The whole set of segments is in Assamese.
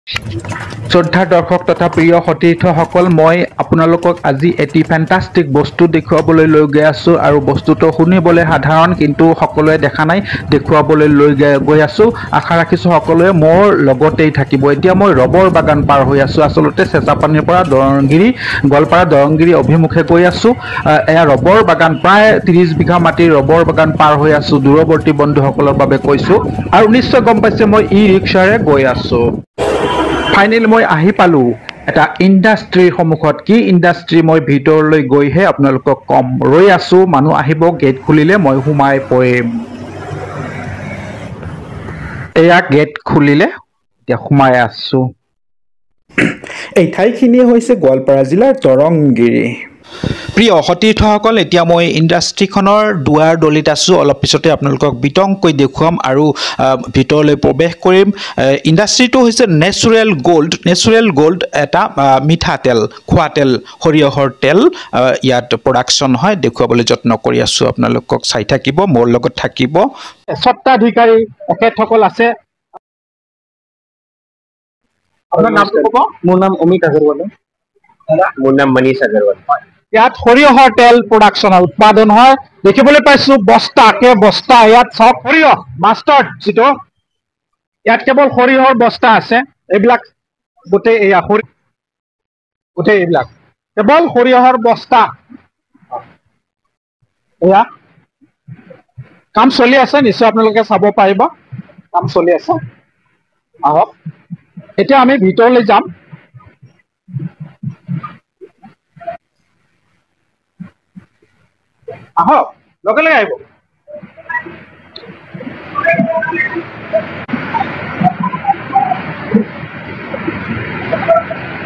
শ্ৰদ্ধা দৰ্শক তথা প্ৰিয় সতীৰ্থসকল, মই আপোনালোকক আজি এটি ফেণ্টাষ্টিক বস্তু দেখুৱাবলৈ লৈ গৈ আছোঁ আৰু বস্তুটো শুনিবলৈ সাধাৰণ, কিন্তু সকলোৱে দেখা নাই, দেখুৱাবলৈ লৈ গৈ আছোঁ। আশা ৰাখিছোঁ সকলোৱে মোৰ লগতেই থাকিব। এতিয়া মই ৰবৰ বাগান পাৰ হৈ আছোঁ। আচলতে চেঁচাপানীৰ পৰা দৰংগিৰি, গোৱালপাৰা দৰংগিৰি অভিমুখে গৈ আছোঁ। এয়া ৰবৰ বাগান, প্ৰায় 30 বিঘা মাটিৰ ৰবৰ বাগান পাৰ হৈ আছোঁ। দূৰৱৰ্তী বন্ধুসকলৰ বাবে কৈছোঁ, আৰু নিশ্চয় গম পাইছে মই ই ৰিক্সাৰে গৈ আছোঁ। ফাইনেলি মই আহি পালোঁ এটা ইণ্ডাষ্ট্ৰীৰ সন্মুখত। কি ইণ্ডাষ্ট্ৰী মই ভিতৰলৈ গৈহে আপোনালোকক কম। ৰৈ আছোঁ, মানুহ আহিব, গেট খুলিলে মই সোমাই পৰিম। এয়া গেট খুলিলে, এতিয়া সোমাই আছোঁ। এই ঠাইখিনিয়ে হৈছে গোৱালপাৰা জিলাৰ দৰংগিৰি। প্ৰিয় সতীৰ্থসকল, এতিয়া মই ইণ্ডাষ্ট্ৰীখনৰ দুৱাৰ দলিত আছোঁ। অলপ পিছতে আপোনালোকক বিতংকৈ দেখুৱাম আৰু ভিতৰলৈ প্ৰৱেশ কৰিম। ইণ্ডাষ্ট্ৰীটো হৈছে নেচুৰেল গোল্ড। নেচুৰেল গোল্ড এটা মিঠাতেল, খোৱা তেল, সৰিয়হৰ তেল ইয়াত প্ৰডাকশ্যন হয়। দেখুৱাবলৈ যত্ন কৰি আছোঁ, আপোনালোকক চাই থাকিব, মোৰ লগত থাকিব। স্বত্বাধিকাৰী এখেতসকল আছে। আপোনাৰ নামটো ক'ব? মোৰ নাম অমিত আগৰৱাল। মোৰ নাম মনীষ আগৰৱাল। ইয়াত সৰিয়হৰ তেল প্ৰডাকশ্যন হয়, উৎপাদন হয়। দেখিবলৈ পাইছোঁ বস্তা বস্তা, ইয়াত চাওক সৰিয়হ মাষ্টাৰ্ড যিটো, ইয়াত কেৱল সৰিয়হৰ বস্তা আছে। এইবিলাক গোটেই এয়া গোটেই এইবিলাক কেৱল সৰিয়হৰ বস্তা। এয়া কাম চলি আছে, নিশ্চয় আপোনালোকে চাব পাৰিব, কাম চলি আছে। আহক, এতিয়া আমি ভিতৰলৈ যাম। আহক, লগে লগে আহিব।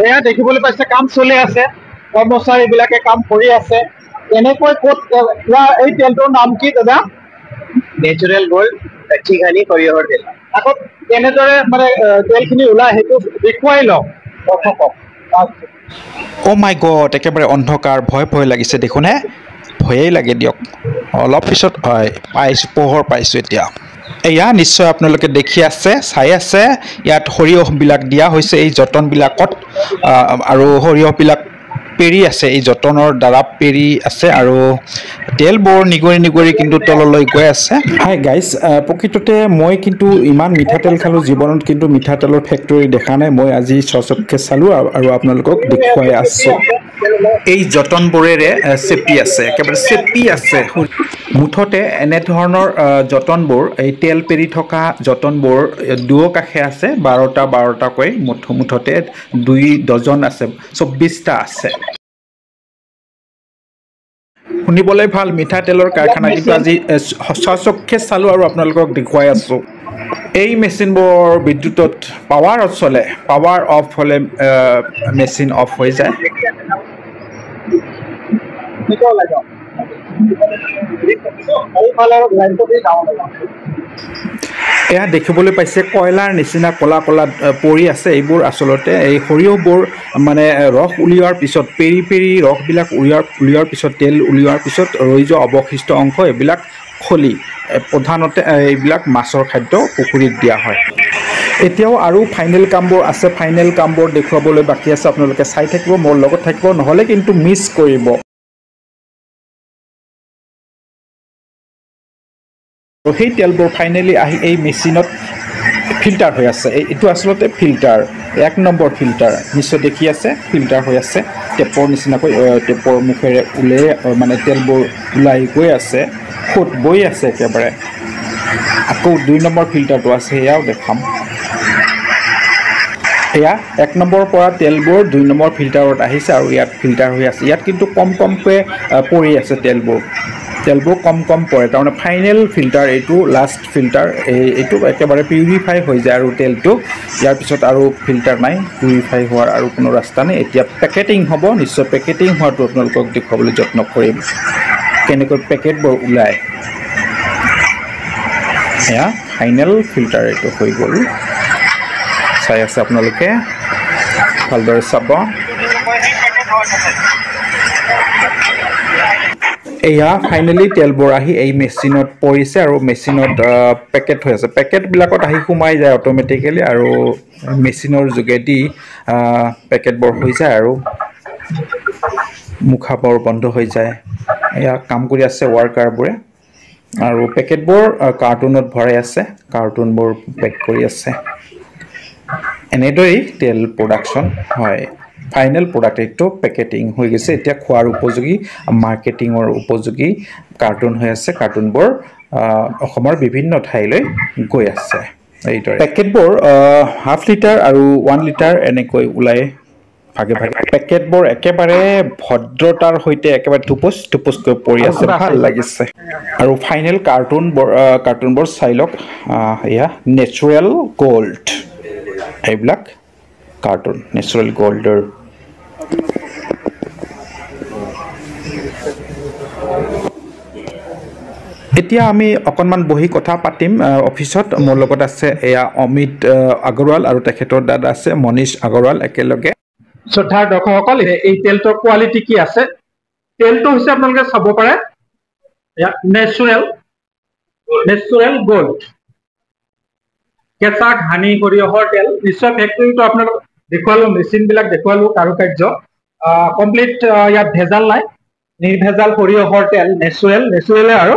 এয়া দেখিবলৈ পাইছে কাম চলি আছে, কৰ্মচাৰী বিলাকে কাম কৰি আছে। এনেকৈ ক'ত এই তেলটোৰ নাম কি দাদা? নেচুৰেল গোল্ড কাচ্চি ঘানি সৰিয়হৰ তেল। আকৌ কেনেদৰে মানে তেলখিনি ওলাই সেইটো দেখুৱাই লওক দৰ্শকক। অ' মাই গড, একেবাৰে অন্ধকাৰ, ভয় ভয় লাগিছে দেখোন হে, ভয়েই লাগে দিয়ক। অলপ পিছত হয় পাইছোঁ, পোহৰ পাইছোঁ এতিয়া। এয়া নিশ্চয় আপোনালোকে দেখি আছে, চাই আছে, ইয়াত সৰিয়হবিলাক দিয়া হৈছে এই যতনবিলাকত, আৰু সৰিয়হবিলাক পেৰি আছে, এই যতনৰ দ্বাৰা পেৰি আছে, আৰু তেলবোৰ নিগৰি নিগৰি কিন্তু তললৈ গৈ আছে। হাই গাইজ, প্ৰকৃততে মই কিন্তু ইমান মিঠাতেল খালোঁ জীৱনত, কিন্তু মিঠাতেলৰ ফেক্টৰী দেখা নাই। মই আজি স্বচক্ষে চালোঁ আৰু আপোনালোকক দেখুৱাই আছোঁ। এই যতনবোৰেৰে চেপি আছে, একেবাৰে চেপি আছে। মুঠতে এনেধৰণৰ যতনবোৰ, এই তেল পেৰি থকা যতনবোৰ দুয়োকাষে আছে, 12টাকৈ, মুঠতে 2 ডজন আছে, 24টা আছে। শুনিবলৈ ভাল, মিঠাতেলৰ কাৰখানা, কিন্তু আজি স্বচক্ষে চালোঁ আৰু আপোনালোকক দেখুৱাই আছোঁ। এই মেচিনবোৰ বিদ্যুতত পাৱাৰত চলে, পাৱাৰ অফ হ'লে মেচিন অফ হৈ যায়। এয়া দেখিবলৈ পাইছে কয়লাৰ নিচিনা ক'লা ক'লা পৰি আছে। এইবোৰ আচলতে এই সৰিয়হবোৰ মানে ৰস উলিওৱাৰ পিছত, পেৰি পেৰি ৰসবিলাক উলিওৱাৰ পিছত, তেল উলিওৱাৰ পিছত ৰৈ যোৱা অৱশিষ্ট অংশ, এইবিলাক খলি প্ৰধানতে এইবিলাক মাছৰ খাদ্য পুখুৰীত দিয়া হয়। এতিয়াও আৰু ফাইনেল কামবোৰ আছে, ফাইনেল কামবোৰ দেখুৱাবলৈ বাকী আছে। আপোনালোকে চাই থাকিব, মোৰ লগত থাকিব, নহ'লে কিন্তু মিছ কৰিব। সেই তেলবোৰ ফাইনেলি আহি এই মেচিনত ফিল্টাৰ হৈ আছে। এইটো আচলতে ফিল্টাৰ, 1 নম্বৰ ফিল্টাৰ, নিশ্চয় দেখি আছে, ফিল্টাৰ হৈ আছে। টেপৰ নিচিনাকৈ টেপৰ মুখেৰে মানে তেলবোৰ ওলাই গৈ আছে, সোঁত বৈ আছে একেবাৰে। আকৌ 2 নম্বৰ ফিল্টাৰটো আছে, সেয়াও দেখাম। এয়া 1 নম্বৰৰ পৰা তেলবোৰ 2 নম্বৰ ফিল্টাৰত আহিছে আৰু ইয়াত ফিল্টাৰ হৈ আছে। ইয়াত কিন্তু কমকৈ পৰি আছে তেলবোৰ কম পৰে, তাৰমানে ফাইনেল ফিল্টাৰ এইটো, লাষ্ট ফিল্টাৰ। এইটো একেবাৰে পিউৰিফাই হৈ যায় আৰু তেলটো, ইয়াৰ পিছত আৰু ফিল্টাৰ নাই, পিউৰিফাই হোৱাৰ আৰু কোনো ৰাস্তা নাই। এতিয়া পেকেটিং হ'ব, নিশ্চয় পেকেটিং হোৱাটো আপোনালোকক দেখুৱাবলৈ যত্ন কৰিম, কেনেকৈ পেকেটবোৰ ওলায়। এয়া ফাইনেল ফিল্টাৰ এইটো হৈ গ'ল, চাই আছে আপোনালোকে, ভালদৰে চাব। এয়া ফাইনেলি তেলবোৰ আহি এই মেচিনত পৰিছে আৰু মেচিনত পেকেট হৈ আছে পেকেটবিলাকত আহি সোমাই যায় অট'মেটিকেলি আৰু মেচিনৰ যোগেদি পেকেটবোৰ হৈ যায় আৰু মুখাবোৰ বন্ধ হৈ যায় এয়া কাম কৰি আছে ৱাৰ্কাৰবোৰে আৰু পেকেটবোৰ কাৰ্টুনত ভৰাই আছে কাৰ্টুনবোৰ পেক কৰি আছে এনেদৰেই তেল প্ৰডাকশ্যন হয় ফাইনেল প্ৰডাক্ট এইটো পেকেটিং হৈ গৈছে এতিয়া খোৱাৰ উপযোগী মাৰ্কেটিঙৰ উপযোগী কাৰ্টুন হৈ আছে কাৰ্টুনবোৰ অসমৰ বিভিন্ন ঠাইলৈ গৈ আছে এইদৰে পেকেটবোৰ হাফ লিটাৰ আৰু 1 লিটাৰ এনেকৈ ওলাই ভাগে ভাগে পেকেটবোৰ একেবাৰে ভদ্ৰতাৰ সৈতে একেবাৰে টুপুচকৈ পৰি আছে ভাল লাগিছে আৰু ফাইনেল কাৰ্টুনবোৰ চাই লওক এয়া নেচাৰেল গ'ল্ড এইবিলাক কাৰ্টুন নেচাৰেল গ'ল্ডৰ এতিয়া আমি অকণমান বহি কথা পাতিম অফিচত মোৰ লগত আছে এয়া অমিত আগৰৱাল আৰু তেখেতৰ দাদা আছে মনীষ আগৰৱাল একেলগে শ্ৰদ্ধাৰ দৰ্শকসকল এই তেলটোৰ কোৱালিটি কি আছে তেলটো হৈছে আপোনালোকে চাব পাৰে নেচাৰেল গ'ল্ড কেঁচা ঘানি সৰিয়হৰ তেল নিশ্চয় ফেক্টৰীটো আপোনালোক দেখুৱালো মেচিনবিলাক দেখুৱালো কাৰুকাৰ্য কমপ্লিট ইয়াত ভেজাল নাই নিৰ্ভেজাল সৰিয়হৰ তেল নেচাৰেলে আৰু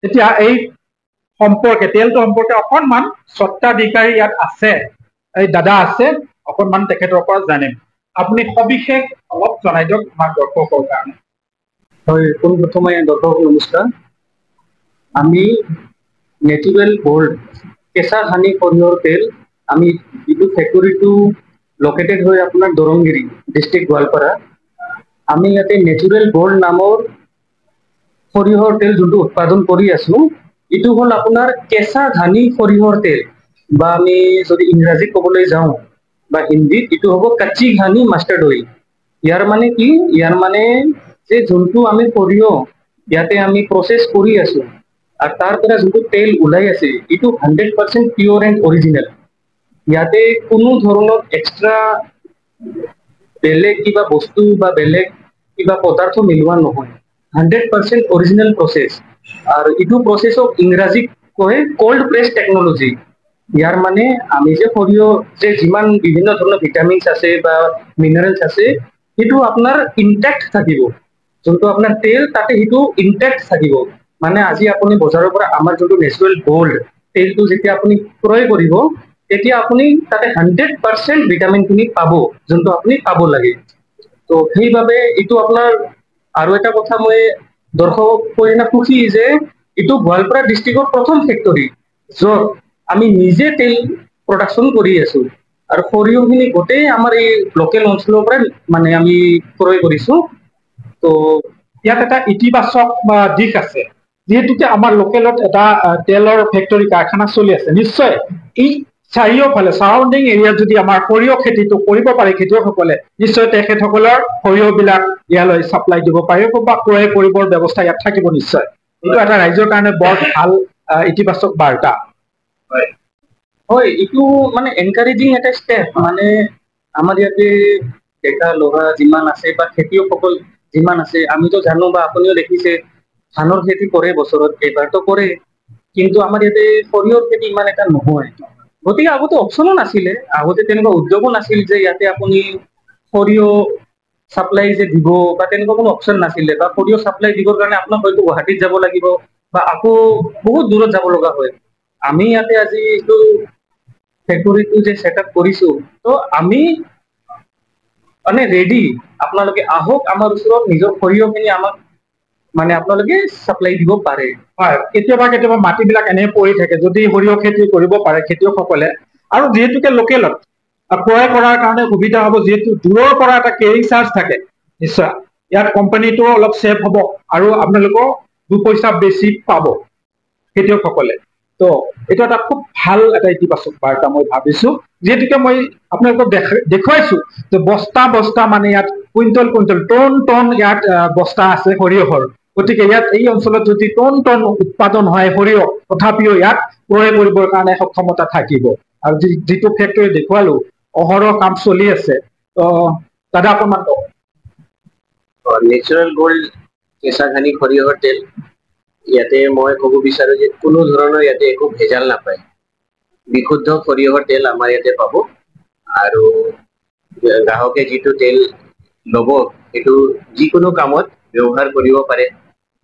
এতিয়া এই সম্পৰ্কে তেলটো সম্পৰ্কে অকণমান স্বত্বাধিকাৰী ইয়াত আছে এই দাদা আছে অকণমান তেখেতৰ পৰা জানিম আপুনি সবিশেষ অলপ জনাই দিয়ক আমাৰ দৰ্শকৰ কাৰণে হয় পোনপ্ৰথমে দৰ্শক নমস্কাৰ আমি নেচাৰেল গ'ল্ড কেঁচা ঘানি সৰিয়হৰ তেল আমি যিটো ফেক্টৰীটো লোকেটেড হৈ আপোনাৰ দৰংগিৰি ডিষ্ট্ৰিক্ট গোৱালপাৰা আমি ইয়াতে নেচাৰেল গ'ল্ড নামৰ সৰিয়হৰ তেল যোনটো উৎপাদন কৰি আছো এইটো হ'ল আপোনাৰ কেঁচা ঘানি সৰিয়হৰ তেল বা আমি যদি ইংৰাজীত ক'বলৈ যাওঁ বা হিন্দীত এইটো হ'ব কাচ্চি ঘানি মাষ্টাৰ্ড অইল ইয়াৰ মানে কি ইয়াৰ মানে যে যোনটো আমি সৰিয়হ ইয়াতে আমি প্ৰচেছ কৰি আছো আৰু তাৰ পৰা যোনটো তেল ওলাই আছে এইটো 100% পিয়ৰ এণ্ড অৰিজিনেল ইয়াতে কোনো ধৰণৰ এক্সট্ৰা বেলেগ কিবা বস্তু বা বেলেগ কিবা পদাৰ্থ মিলোৱা নহয় 100% অৰিজিনেল প্ৰচেছ আৰু এইটো প্ৰচেছক ইংৰাজীত কয় কোল্ড প্ৰেছ টেকনলজি ইয়াৰ মানে আমি যে সৰিয়হ যে যিমান বিভিন্ন ধৰণৰ ভিটামিনছ আছে বা মিনাৰেলছ আছে সেইটো আপোনাৰ ইনটেক্ট থাকিব যোনটো আপোনাৰ তেল তাতে সেইটো ইনটেক্ট থাকিব মানে আজি আপুনি বজাৰৰ পৰা আমাৰ যোনটো নেচাৰেল গ'ল্ড তেলটো যেতিয়া আপুনি ক্ৰয় কৰিব তেতিয়া আপুনি তাতে 100% ভিটামিনখিনি পাব যোনটো আপুনি পাব লাগে তো সেইবাবে এইটো আপোনাৰ আৰু এটা কথা মই দৰ্শকক কৈ সুখী যে এইটো গোৱালপাৰা ডিষ্ট্ৰিক্টৰ প্ৰথম ফেক্টৰী য'ত আমি নিজে তেল প্ৰডাকশ্যন কৰি আছো আৰু সৰিয়হখিনি গোটেই আমাৰ এই লোকেল অঞ্চলৰ পৰাই মানে আমি ক্ৰয় কৰিছো তো ইয়াত এটা ইতিবাচক দিশ আছে যিহেতুকে আমাৰ লোকেলত এটা তেলৰ ফেক্টৰী কাৰখানা চলি আছে নিশ্চয় এই চাৰিওফালে চাৰাউণ্ডিং এৰিয়াত যদি আমাৰ সৰিয়হ খেতিটো কৰিব পাৰে খেতিয়কসকলে নিশ্চয় তেখেতসকলৰ সৰিয়হবিলাক ইয়ালৈ ছাপ্লাই দিব পাৰিব বা ক্ৰয় কৰিবৰ ব্যৱস্থা ইয়াত থাকিব নিশ্চয় এইটো এটা ৰাইজৰ কাৰণে বৰ ভাল ইতিবাচক বাৰ্তা হয় এইটো মানে এনকাৰেজিং এটা ষ্টেপ মানে আমাৰ ইয়াতে ডেকা ল'ৰা যিমান আছে বা খেতিয়কসকল যিমান আছে আমিতো জানো বা আপুনিও দেখিছে ধানৰ খেতি কৰে বছৰত এবাৰতো কৰে কিন্তু আমাৰ ইয়াতে সৰিয়হৰ খেতি ইমান এটা নহয় গতিকে আগতে অপশ্যনো নাছিলে আগতে তেনেকুৱা উদ্যোগো নাছিল যে ইয়াতে আপুনি সৰিয়হ সাপ্লাই যে দিব বা তেনেকুৱা কোনো অপশ্যন নাছিলে বা সৰিয়হ সাপ্লাই দিবৰ কাৰণে আপোনাক হয়তো গুৱাহাটীত যাব লাগিব বা আকৌ বহুত দূৰত যাব লগা হয় আমি ইয়াতে আজি এইটো ফেক্টৰীটো যে ছেটআপ কৰিছো তো আমি মানে ৰেডি আপোনালোকে আহক আমাৰ ওচৰত নিজৰ সৰিয়হখিনি আমাক মানে আপোনালোকে সাপ্লাই দিব পাৰে হয় কেতিয়াবা মাটিবিলাক এনে পৰি থাকে যদি সৰিয়হ খেতি কৰিব পাৰে খেতিয়কসকলে আৰু যিহেতুকে লোকেলত ক্ৰয় কৰাৰ কাৰণে সুবিধা হ'ব যিহেতু দূৰৰ পৰা এটা কেৰিং চাৰ্জ থাকে নিশ্চয় ইয়াত কোম্পানীটো অলপ ছেভ হ'ব আৰু আপোনালোকৰ 2 পইচা বেছি পাব খেতিয়কসকলে তো এইটো এটা খুব ভাল এটা ইতিবাচক বাৰ্তা মই ভাবিছো যিহেতুকে মই আপোনালোকক দেখুৱাইছো যে বস্তা মানে ইয়াত কুইণ্টল টন ইয়াত বস্তা আছে সৰিয়হৰ গতিকে ইয়াত এই অঞ্চলত যদি টন উৎপাদন হয় সৰিয়হ তথাপিও ইয়াত ক্ৰয় কৰিবৰ কাৰণে সক্ষমতা থাকিব আৰু যিটো ফেক্টৰী দেখুৱালো অহৰহ কাম চলি আছে দাদা অকণমান নেচাৰেল গ'ল্ড কেঁচা ঘানি সৰিয়হৰ তেল ইয়াতে মই ক'ব বিচাৰো যে কোনো ধৰণৰ ইয়াতে একো ভেজাল নাপায় বিশুদ্ধ সৰিয়হৰ তেল আমাৰ ইয়াতে পাব আৰু গ্ৰাহকে যিটো তেল ল'ব সেইটো যিকোনো কামত ব্যৱহাৰ কৰিব পাৰে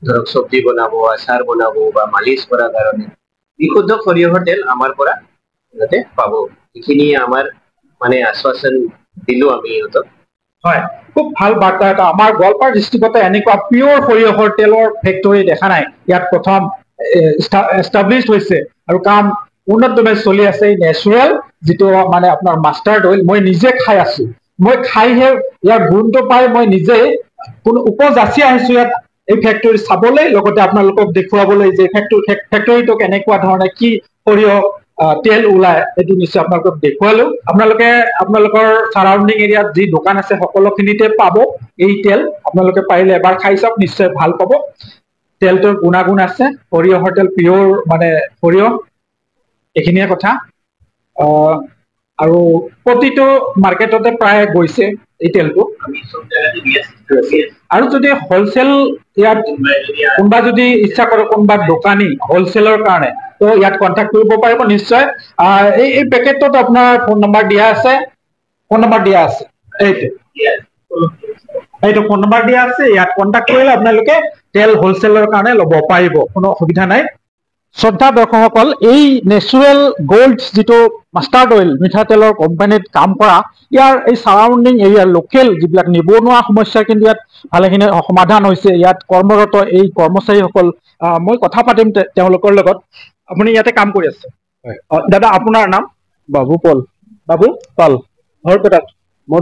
ধৰক চব্জি বনাব আচাৰ বনাব বা মালিচ কৰাৰ কাৰণে বিশুদ্ধ সৰিয়হৰ তেল আমাৰ পৰা ইয়াতে পাব এইখিনি আমাৰ মানে আশ্বাসন দিলো আমি ইহঁতক হয় খুব ভাল বাৰ্তা এটা আমাৰ গোৱালপাৰ ডিষ্ট্ৰিক্টতে এনেকুৱা পিয়ৰ সৰিয়হৰ তেলৰ ফেক্টৰী দেখা নাই ইয়াত প্ৰথম এষ্টাব্লিছ হৈছে আৰু কাম উন্নতভাৱে চলি আছে এই নেচাৰেল যিটো মানে আপোনাৰ মাষ্টাৰ্ড অইল মই নিজে খাই আছো মই খাইহে ইয়াৰ গুণটো পাই মই নিজে কোনো উপযাচি আহিছো ইয়াত এই ফেক্টৰী চাবলৈ লগতে আপোনালোকক দেখুৱাবলৈ যে ফেক্টৰীটো কেনেকুৱা ধৰণে কি সৰিয়হ তেল ওলাই এইটো নিশ্চয় আপোনালোকক দেখুৱালো আপোনালোকৰ চাৰাউণ্ডিং এৰিয়াত যি দোকান আছে সকলোখিনিতে পাব এই তেল আপোনালোকে পাৰিলে এবাৰ খাই চাওক নিশ্চয় ভাল পাব তেলটোৰ গুণাগুণ আছে সৰিয়হৰ তেল পিয়ৰ মানে সৰিয়হ এইখিনিয়ে কথা আৰু প্ৰতিটো মাৰ্কেটতে প্ৰায় গৈছে এই তেলটো আৰু যদি হোলচেল ইয়াত কোনোবা যদি ইচ্ছা কৰে কোনোবা দোকানী হোলচেলৰ কাৰণে তো ইয়াত কণ্টেক্ট কৰিব পাৰিব নিশ্চয় এই পেকেটটোত আপোনাৰ ফোন নম্বৰ দিয়া আছে এইটো ফোন নম্বৰ দিয়া আছে ইয়াত কণ্টেক্ট কৰিলে আপোনালোকে তেল হোলচেলৰ কাৰণে ল'ব পাৰিব কোনো অসুবিধা নাই শ্ৰদ্ধা দৰ্শকসকল এই নেচাৰেল গোল্ড যিটো মাষ্টাৰ্ড অইল মিঠাতেলৰ কোম্পানীত কাম কৰা ইয়াৰ এই চাৰাউণ্ডিং এৰিয়াৰ লোকেল যিবিলাক নিবনুৱা সমস্যা কিন্তু ইয়াত ভালেখিনি সমাধান হৈছে ইয়াত কৰ্মৰত এই কৰ্মচাৰীসকল মই কথা পাতিম তেওঁলোকৰ লগত আপুনি ইয়াতে কাম কৰি আছে দাদা আপোনাৰ নাম বাবু পল ঘৰ ক'ত মই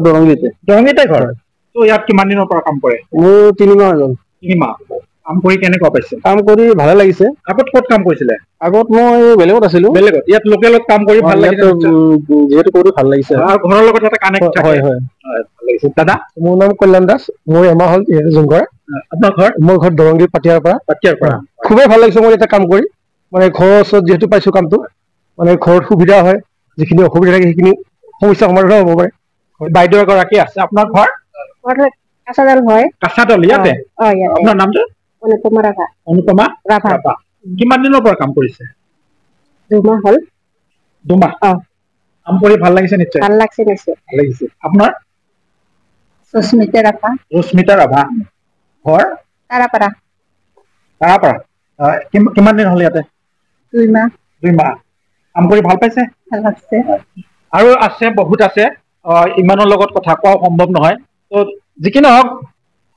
দৰঙিতে ঘৰ তো ইয়াত কিমান দিনৰ পৰা কাম কৰে মোৰ 3 মাহ হ'ল 3 মাহ কাম কৰি কেনেকুৱা পাইছে কাম কৰি ভালে লাগিছে আগত ক'ত কাম কৰিছিলে আগত মই বেলেগত আছিলো ইয়াত লোকেলত কাম কৰি ভাল লাগিছে যেহেতু কৰি ভাল লাগিছে আৰু ঘৰৰ লগত এটা কানেক্ট হয় ভাল লাগিছে দাদা মোৰ নাম কল্যাণ দাস মোৰ এমাহ হ'ল জুংঘৰ আপোনাৰ ঘৰ মোৰ ঘৰ দৰংগীৰ পাটিয়াৰ পৰা খুবেই ভাল লাগিছে মই এটা কাম কৰি মানে ঘৰৰ ওচৰত যিহেতু পাইছো কামটো মানে ঘৰত সুবিধা হয় যিখিনি অসুবিধা থাকে সেইখিনি সমস্যা সমাধান হ'ব পাৰে বাইদেউ এগৰাকী আছে আপোনাৰ ঘৰ কাছাডল ইয়াতে আপোনাৰ নামটো অনুপমা ৰাভা কিমান দিনৰ পৰা কাম কৰিছে 2 মাহ হ'ল 2 মাহ কাম কৰি ভাল লাগিছে নিশ্চয় ভাল লাগিছে আপোনাৰ ৰশ্মিতা ৰাভা ঘৰ তাৰাপাৰা কিমান দিন হ'ল ইয়াতে 2 মাহ কাম কৰি ভাল পাইছে ভাল লাগছে আৰু আছে বহুত আছে ইমানৰ লগত কথা কোৱা সম্ভৱ নহয় তো যিকি নহওক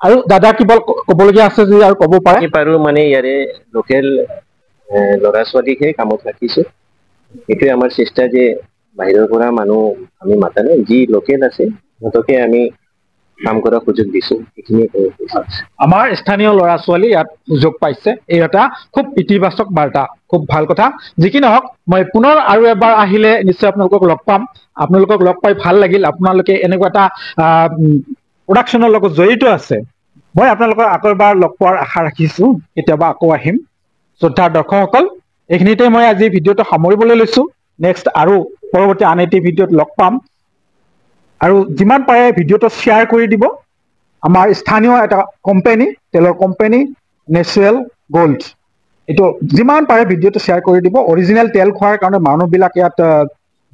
আৰু দাদা কিবা ক'বলগীয়া আছে যদি আৰু ক'ব পাৰে পাৰো মানে ইয়াৰে লোকেল ল'ৰা ছোৱালীকহে কামত ৰাখিছো এইটোৱে আমাৰ চেষ্টা যে বাহিৰৰ পৰা মানুহ আমি মাতা নাই যি লোকেল আছে সিহঁতকে আমি কাম কৰাৰ সুযোগ দিছো এইখিনিয়ে আমাৰ স্থানীয় ল'ৰা ছোৱালী ইয়াত সুযোগ পাইছে এই এটা খুব ইতিবাচক বাৰ্তা খুব ভাল কথা যিকি নহওক মই পুনৰ আৰু এবাৰ আহিলে নিশ্চয় আপোনালোকক লগ পাম আপোনালোকক লগ পাই ভাল লাগিল আপোনালোকে এনেকুৱা এটা প্ৰডাকশ্যনৰ লগত জড়িত আছে মই আপোনালোকক আকৌ এবাৰ লগ পোৱাৰ আশা ৰাখিছো কেতিয়াবা আকৌ আহিম শ্ৰদ্ধাৰ দৰ্শকসকল এইখিনিতে মই আজি ভিডিঅ'টো সামৰিবলৈ লৈছো নেক্সট আৰু পৰৱৰ্তী আন এটি ভিডিঅ'ত লগ পাম আৰু যিমান পাৰে ভিডিঅ'টো শ্বেয়াৰ কৰি দিব আমাৰ স্থানীয় এটা কোম্পানী তেলৰ কোম্পানী নেচাৰেল গোল্ড এইটো যিমান পাৰে ভিডিঅ'টো শ্বেয়াৰ কৰি দিব অৰিজিনেল তেল খোৱাৰ কাৰণে মানুহবিলাক ইয়াত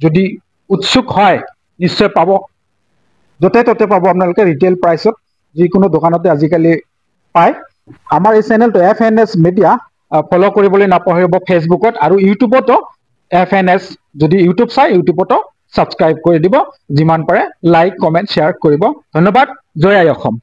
যদি উৎসুক হয় নিশ্চয় পাব য'তে ত'তে পাব আপোনালোকে ৰিটেইল প্ৰাইচত যিকোনো দোকানতে আজিকালি পায় আমাৰ এই চেনেলটো FNS মিডিয়া ফ'ল' কৰিবলৈ নাপাহৰিব ফেচবুকত আৰু ইউটিউবতো FNS যদি ইউটিউব চাই ইউটিউবতো ছাবস্ক্ৰাইব কৰি দিব যিমান পাৰে লাইক কমেণ্ট শ্বেয়াৰ কৰিব ধন্যবাদ জয় আই অসম